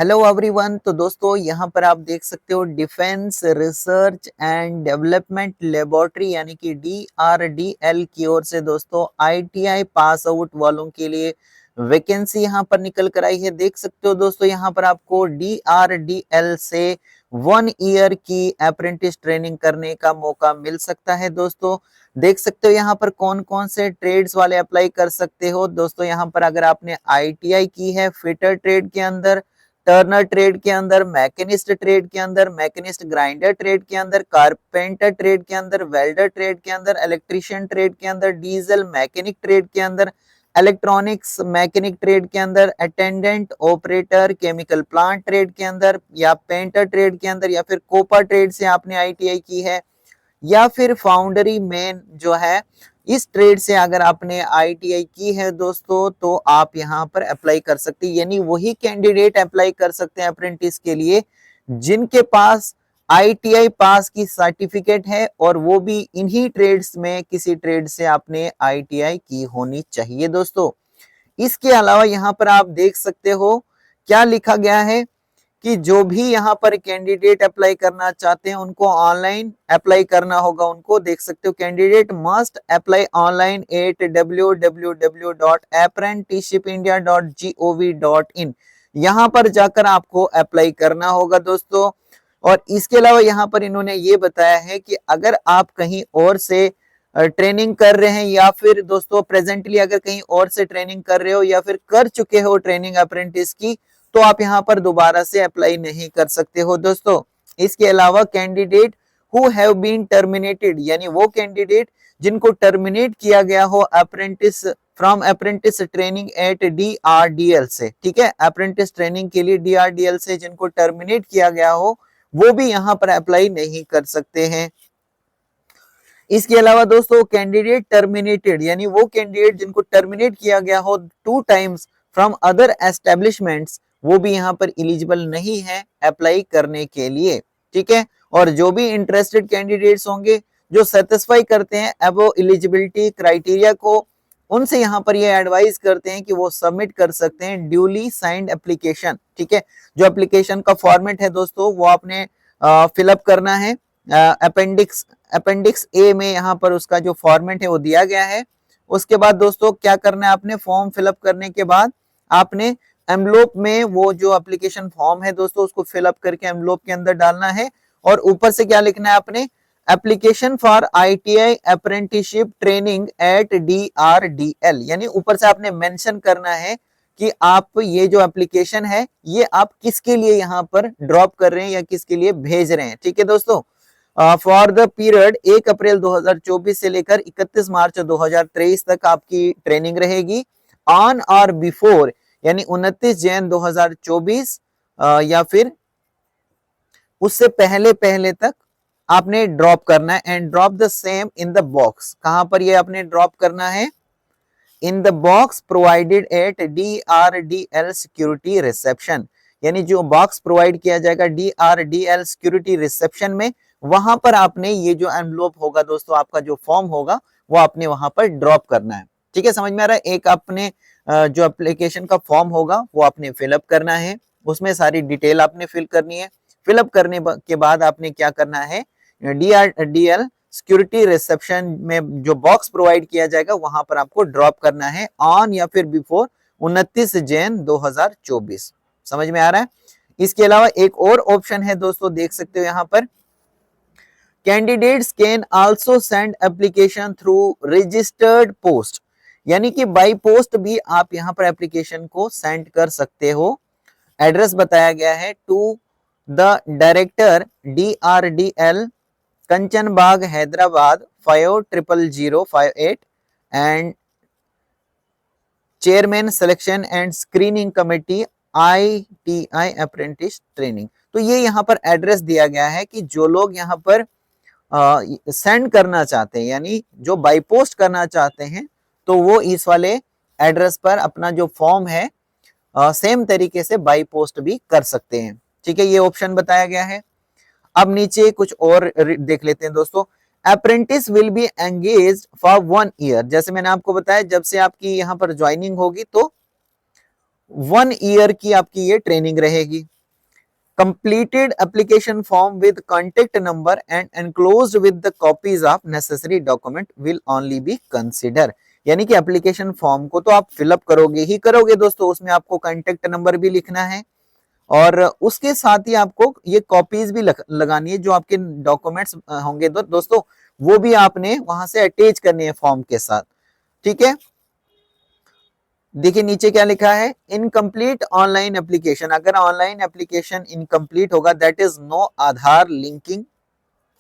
Hello everyone. तो दोस्तों यहाँ पर आप देख सकते हो defence research and development laboratory यानी कि DRDL की ओर से दोस्तों ITI पास आउट वालों के लिए वैकेंसी यहाँ पर निकल कर आई है। देख सकते हो दोस्तों यहाँ पर आपको DRDL से 1 ईयर की अप्रेंटिस ट्रेनिंग करने का मौका मिल सकता है। दोस्तों देख सकते हो यहाँ पर कौन कौन से ट्रेड्स वाले अप्लाई कर सकते हो। दोस्तों यहाँ पर अगर आपने ITI की है फिटर ट्रेड के अंदर, टर्नर ट्रेड के अंदर, मैकेनिस्ट ट्रेड के अंदर, मैकेनिस्ट ग्राइंडर ट्रेड के अंदर, कारपेंटर ट्रेड के अंदर, वेल्डर ट्रेड के अंदर, इलेक्ट्रीशियन ट्रेड के अंदर, डीजल मैकेनिक ट्रेड के अंदर, इलेक्ट्रॉनिक्स मैकेनिक ट्रेड के अंदर, attendant operator chemical plant trade के अंदर, या पेंटर ट्रेड के अंदर, या फिर कोपा ट्रेड से आपने ITI की है, या फिर फाउंडरी मेन जो है इस ट्रेड से अगर आपने ITI की है दोस्तों तो आप यहाँ पर अप्लाई कर सकते हैं। यानी वही कैंडिडेट अप्लाई कर सकते हैं अप्रेंटिस के लिए जिनके पास ITI पास की सर्टिफिकेट है और वो भी इन्हीं ट्रेड्स में किसी ट्रेड से आपने ITI की होनी चाहिए दोस्तों। इसके अलावा यहाँ पर आप देख सकते हो क्या लिखा गया है कि जो भी यहाँ पर कैंडिडेट अप्लाई करना चाहते हैं उनको ऑनलाइन अप्लाई करना होगा। उनको देख सकते हो candidate must apply online at www.apprenticeshipindia.gov.in। यहाँ पर जाकर आपको अप्लाई करना होगा दोस्तों। और इसके अलावा यहाँ पर इन्होंने ये बताया है कि अगर आप कहीं और से ट्रेनिंग कर रहे हैं या फिर दोस्तों प्रेजेंटली अगर कहीं और से ट्रेनिंग कर रहे हो या फिर कर चुके हो ट्रेनिंग अप्रेंटिस की, तो आप यहाँ पर दोबारा से अप्लाई नहीं कर सकते हो दोस्तों। इसके अलावा candidate who have been terminated यानी वो कैंडिडेट जिनको टर्मिनेट किया गया हो apprentice from apprentice training at DRDL से, ठीक है, अप्रेंटिस ट्रेनिंग के लिए DRDL से जिनको टर्मिनेट किया गया हो वो भी यहाँ पर अप्लाई नहीं कर सकते हैं। इसके अलावा दोस्तों कैंडिडेट टर्मिनेटेड यानी वो कैंडिडेट जिनको टर्मिनेट किया गया हो 2 टाइम्स फ्रॉम अदर एस्टेब्लिशमेंट्स वो भी यहाँ पर एलिजिबल नहीं है अप्लाई करने के लिए, ठीक है। और जो भी इंटरेस्टेड कैंडिडेट्स होंगे जो सेटिस्फाई करते हैं अबव एलिजिबिलिटी क्राइटेरिया को, उनसे यहाँ पर ये एडवाइस करते हैं कि वो सबमिट कर सकते हैं ड्यूली साइंड एप्लीकेशन, ठीक है। जो एप्लीकेशन का फॉर्मेट है दोस्तों वो आपने फिलअप करना है। अपेंडिक्स ए में यहाँ पर उसका जो फॉर्मेट है वो दिया गया है। उसके बाद दोस्तों क्या करना है, आपने फॉर्म फिलअप करने के बाद आपने एनवलप में वो जो एप्लीकेशन फॉर्म है दोस्तों उसको फिलअप करके एनवलप के अंदर डालना है और ऊपर से क्या लिखना है आपने, application for ITI apprenticeship training at DRDL, यानी ऊपर से आपने मेंशन करना है कि आप ये जो एप्लीकेशन है ये आप किसके लिए यहाँ पर ड्रॉप कर रहे हैं या किसके लिए भेज रहे हैं, ठीक है दोस्तों। फॉर द पीरियड 1 अप्रैल 2024 से लेकर 31 मार्च 2023 तक आपकी ट्रेनिंग रहेगी। ऑन और बिफोर यानी 29 जैन 2024 या फिर उससे पहले पहले तक आपने ड्रॉप करना है and drop the same in the box. कहां पर ये आपने ड्रॉप करना है, in the box provided eight DRDL security reception, यानी जो बॉक्स प्रोवाइड किया जाएगा DRDL सिक्योरिटी रिसेप्शन में, वहां पर आपने ये जो एनवलप होगा दोस्तों आपका जो फॉर्म होगा वो आपने वहां पर ड्रॉप करना है, ठीक है। समझ में आ रहा है। एक आपने जो एप्लीकेशन का फॉर्म होगा वो आपने फिलअप करना है, उसमें सारी डिटेल आपने फिल करनी है। फिलअप करने के बाद आपने क्या करना है, DRDL सिक्योरिटी रिसेप्शन में जो बॉक्स प्रोवाइड किया जाएगा वहां पर आपको ड्रॉप करना है ऑन या फिर बिफोर 29 जैन 2024। समझ में आ रहा है। इसके अलावा एक और ऑप्शन है दोस्तों, देख सकते हो यहाँ पर, candidates can also send application through registered post, यानी कि बाई पोस्ट भी आप यहाँ पर एप्लीकेशन को सेंड कर सकते हो। एड्रेस बताया गया है to the director DRDL Kanchan Bagh Hyderabad 500058 and chairman selection and screening committee ITI apprentice training. तो ये यहाँ पर एड्रेस दिया गया है कि जो लोग यहाँ पर सेंड करना चाहते हैं यानी जो बाई पोस्ट करना चाहते हैं तो वो इस वाले एड्रेस पर अपना जो फॉर्म है सेम तरीके से बाई पोस्ट भी कर सकते हैं, ठीक है। ये ऑप्शन बताया गया है। अब नीचे कुछ और देख लेते हैं दोस्तों। Apprentice will be engaged for 1 year, जैसे मैंने आपको बताया जब से आपकी यहाँ पर ज्वाइनिंग होगी तो 1 ईयर की आपकी ये ट्रेनिंग रहेगी। completed application form with contact number and enclosed with the copies of necessary document will only be consider। यानी कि एप्लीकेशन फॉर्म को तो आप फिलअप करोगे ही करोगे दोस्तों, उसमें आपको कांटेक्ट नंबर भी लिखना है और उसके साथ ही आपको ये कॉपीज भी लगानी है, जो आपके डॉक्यूमेंट्स होंगे दोस्तों वो भी आपने वहां से अटैच करनी है फॉर्म के साथ। ठीक है, देखिए नीचे क्या लिखा है, इनकम्प्लीट ऑनलाइन एप्लीकेशन, अगर ऑनलाइन एप्लीकेशन इनकम्प्लीट होगा that is no Aadhaar linking,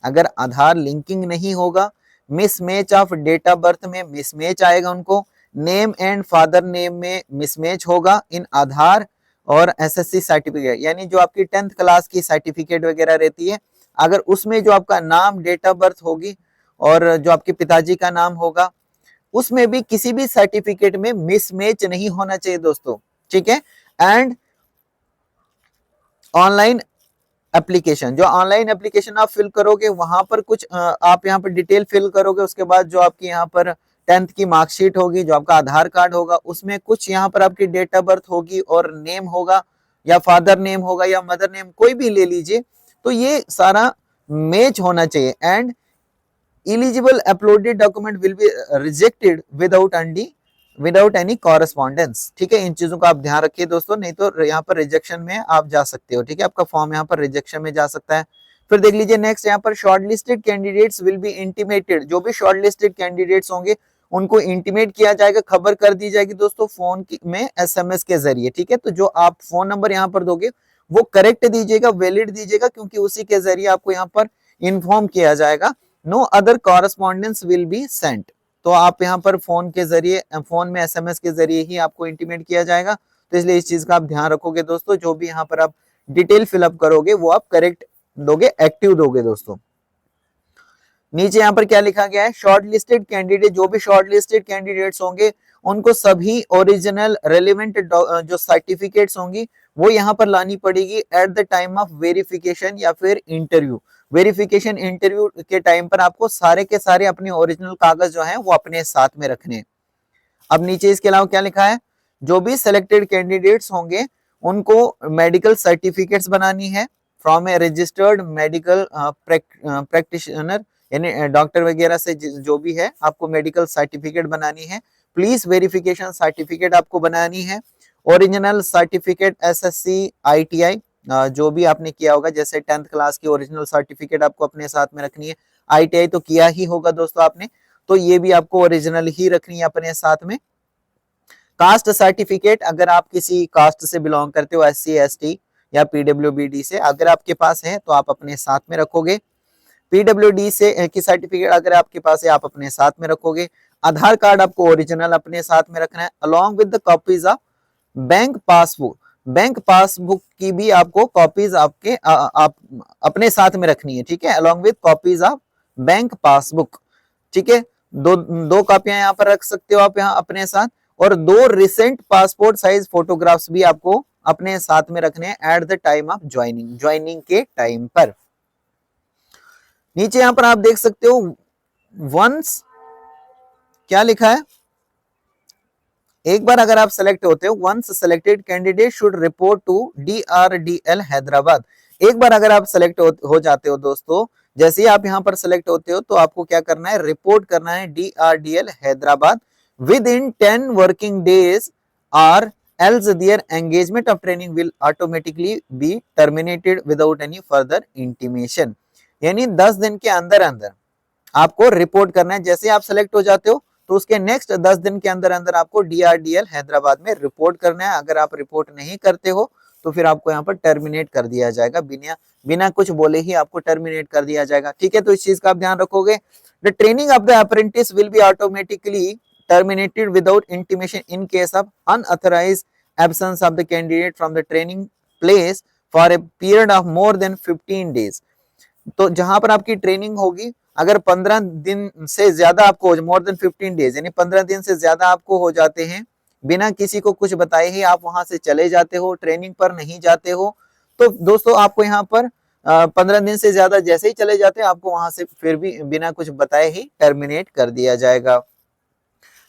अगर आधार लिंकिंग नहीं होगा, mismatch of date of birth में मिसमैच आएगा उनको, नेम एंड फादर नेम में मिसमैच होगा इन आधार और एसएससी सर्टिफिकेट, यानी जो आपकी 10th क्लास की सर्टिफिकेट वगैरह रहती है, अगर उसमें जो आपका नाम डेट ऑफ बर्थ होगी और जो आपके पिताजी का नाम होगा उसमें भी किसी भी सर्टिफिकेट में मिसमैच नहीं होना चाहिए दोस्तों। ठीक है, एंड ऑनलाइन एप्लीकेशन, जो ऑनलाइन एप्लीकेशन आप फिल करोगे वहां पर कुछ आप यहाँ पर डिटेल फिल करोगे, उसके बाद जो आपकी यहाँ पर 10th की मार्कशीट होगी, जो आपका आधार कार्ड होगा उसमें कुछ यहाँ पर आपकी डेट ऑफ बर्थ होगी और नेम होगा या फादर नेम होगा या मदर नेम, कोई भी ले लीजिए, तो ये सारा मैच होना चाहिए। And eligible uploaded document will be rejected without any correspondence। ठीक है, इन चीजों का आप ध्यान रखिए दोस्तों, नहीं तो यहाँ पर रिजेक्शन में आप जा सकते हो। ठीक है, आपका फॉर्म यहाँ पर रिजेक्शन में जा सकता है। फिर देख लीजिए नेक्स्ट, यहाँ पर shortlisted candidates will be intimated, जो भी शॉर्टलिस्टेड कैंडिडेट्स होंगे उनको इंटीमेट किया जाएगा, खबर कर दी जाएगी दोस्तों फोन में एसएमएस के जरिए। ठीक है, तो जो आप फोन नंबर यहाँ पर दोगे वो करेक्ट दीजिएगा, वैलिड दीजिएगा, क्योंकि उसी के जरिए आपको यहाँ पर इन्फॉर्म किया जाएगा। No other correspondence will be sent, तो आप यहाँ पर फोन के जरिए, फोन में एसएमएस के जरिए ही आपको इंटीमेट किया जाएगा, तो इसलिए इस चीज का आप ध्यान रखोगे दोस्तों, जो भी यहाँ पर आप डिटेल फिलअप करोगे वो आप करेक्ट दोगे, एक्टिव दोगे दोस्तों। नीचे यहाँ पर क्या लिखा गया है, शॉर्ट लिस्टेड कैंडिडेट, जो भी शॉर्ट लिस्टेड कैंडिडेट्स होंगे उनको सभी ओरिजिनल रेलिवेंट जो सर्टिफिकेट्स होंगी वो यहाँ पर लानी पड़ेगी at the time of verification या फिर इंटरव्यू। वेरिफिकेशन इंटरव्यू के टाइम पर आपको सारे के सारे अपने ओरिजिनल कागज जो है वो अपने साथ में रखने। अब नीचे इसके अलावा क्या लिखा है, जो भी सिलेक्टेड कैंडिडेट्स होंगे उनको मेडिकल सर्टिफिकेट्स बनानी है from A registered medical practitioner, यानी डॉक्टर वगैरह से जो भी है आपको मेडिकल सर्टिफिकेट बनानी है। पुलिस वेरिफिकेशन सर्टिफिकेट आपको बनानी है, ओरिजिनल सर्टिफिकेट एसएससी आईटीआई जो भी आपने किया होगा, जैसे 10th क्लास की ओरिजिनल सर्टिफिकेट आपको अपने साथ में रखनी है, आईटीआई तो किया ही होगा दोस्तों आपने, तो ये भी आपको ओरिजिनल ही रखनी है अपने साथ में। कास्ट सर्टिफिकेट, अगर आप किसी कास्ट से बिलोंग करते हो, एससी एसटी या पीडब्ल्यूबीडी से, अगर आपके पास है तो आप अपने साथ में रखोगे। पीडब्ल्यूडी से की सर्टिफिकेट अगर आपके पास है आप अपने साथ में रखोगे। आधार कार्ड आपको ओरिजिनल अपने साथ में रखना है, along with the copies of bank passbook, bank passbook की भी आपको कॉपीज आपके आप अपने साथ में रखनी है। ठीक है, along with copies of bank passbook. ठीक है, दो कॉपियां यहाँ पर रख सकते हो आप यहाँ अपने साथ, और 2 रिसेंट पासपोर्ट साइज फोटोग्राफ्स भी आपको अपने साथ में रखने हैं at the time of joining के टाइम पर। नीचे यहाँ पर आप देख सकते हो वंस क्या लिखा है, एक बार अगर आप सेलेक्ट होते हो, once selected candidate should report to DRDL Hyderabad. एक बार अगर आप सेलेक्ट हो जाते हो दोस्तों, जैसे ही आप यहाँ पर सेलेक्ट होते हो तो आपको क्या करना है, रिपोर्ट करना है DRDL Hyderabad with in 10 working days और else their engagement of training will automatically be terminated without any further intimation। यानी 10 दिन के अंदर अंदर आपको रिपोर्ट करना है, जैसे आप सेलेक्ट हो जाते हो तो उसके नेक्स्ट 10 दिन के अंदर अंदर आपको DRDL हैदराबाद में रिपोर्ट करना है। अगर आप रिपोर्ट नहीं करते हो तो फिर आपको यहाँ पर टर्मिनेट कर दिया जाएगा, बिना कुछ बोले ही आपको टर्मिनेट कर दिया जाएगा। ठीक है, तो इस चीज का आप ध्यान रखोगे। The training of the apprentice will be automatically terminated without intimation in case of unauthorized absence of the candidate from the training place for a period of more than 15 days। तो जहां पर आपकी ट्रेनिंग होगी, अगर 15 दिन से ज्यादा आपको, मोर देन 15 डेज यानी 15 दिन से ज्यादा आपको हो जाते हैं, बिना किसी को कुछ बताए ही आप वहां से चले जाते हो, ट्रेनिंग पर नहीं जाते हो, तो दोस्तों आपको यहाँ पर 15 दिन से ज्यादा जैसे ही चले जाते हैं आपको वहां से फिर भी बिना कुछ बताए ही टर्मिनेट कर दिया जाएगा।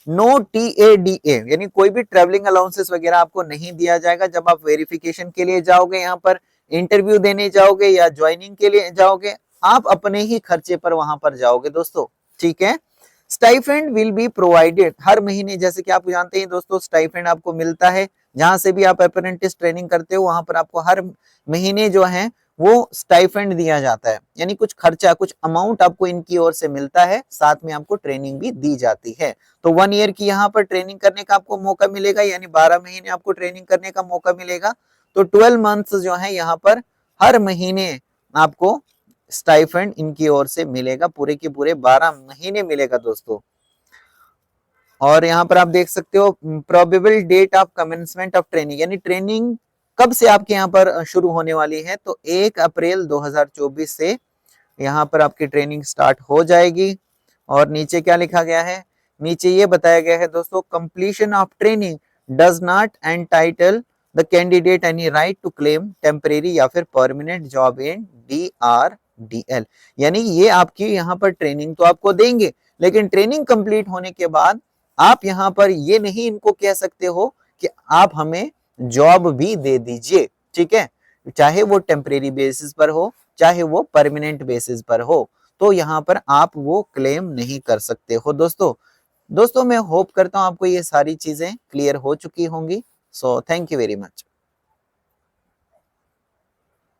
नो TADA, यानी कोई भी ट्रेवलिंग अलाउंसेस वगैरह आपको नहीं दिया जाएगा जब आप वेरिफिकेशन के लिए जाओगे, यहाँ पर इंटरव्यू देने जाओगे या ज्वाइनिंग के लिए जाओगे, आप अपने ही खर्चे पर वहां पर जाओगे दोस्तों, ठीक है। स्टाइफेंड विल बी प्रोवाइडेड, हर महीने, जैसे कि आप जानते हैं दोस्तों स्टाइफेंड आपको मिलता है, जहां से भी आप अप्रेंटिस ट्रेनिंग करते हो वहां पर आपको हर महीने जो है वो स्टाइफेंड दिया जाता है, यानी कुछ खर्चा, कुछ अमाउंट आपको इनकी ओर से मिलता है, साथ में आपको ट्रेनिंग भी दी जाती है। तो 1 ईयर की यहाँ पर ट्रेनिंग करने का आपको मौका मिलेगा, यानी 12 महीने आपको ट्रेनिंग करने का मौका मिलेगा। तो 12 मंथ्स जो है यहाँ पर हर महीने आपको स्टाइफेंड इनकी ओर से मिलेगा, पूरे के पूरे 12 महीने मिलेगा दोस्तों। और यहाँ पर आप देख सकते हो probable date of commencement of training, यानी ट्रेनिंग कब से आपके यहाँ पर शुरू होने वाली है, तो 1 अप्रैल 2024 से यहाँ पर आपकी ट्रेनिंग स्टार्ट हो जाएगी। और नीचे क्या लिखा गया है, नीचे ये बताया गया है दोस्तों, completion of training does not entitle the candidate any right to claim temporary या फिर परमानेंट जॉब इन DRDL, यानी ये आपकी यहाँ पर ट्रेनिंग तो आपको देंगे, लेकिन ट्रेनिंग कंप्लीट होने के बाद आप यहाँ पर ये नहीं इनको कह सकते हो कि आप हमें जॉब भी दे दीजिए, ठीक है, चाहे वो टेम्परेरी बेसिस पर हो चाहे वो परमानेंट बेसिस पर हो, तो यहाँ पर आप वो क्लेम नहीं कर सकते हो दोस्तों। मैं होप करता हूं आपको ये सारी चीजें क्लियर हो चुकी होंगी। So thank you very much.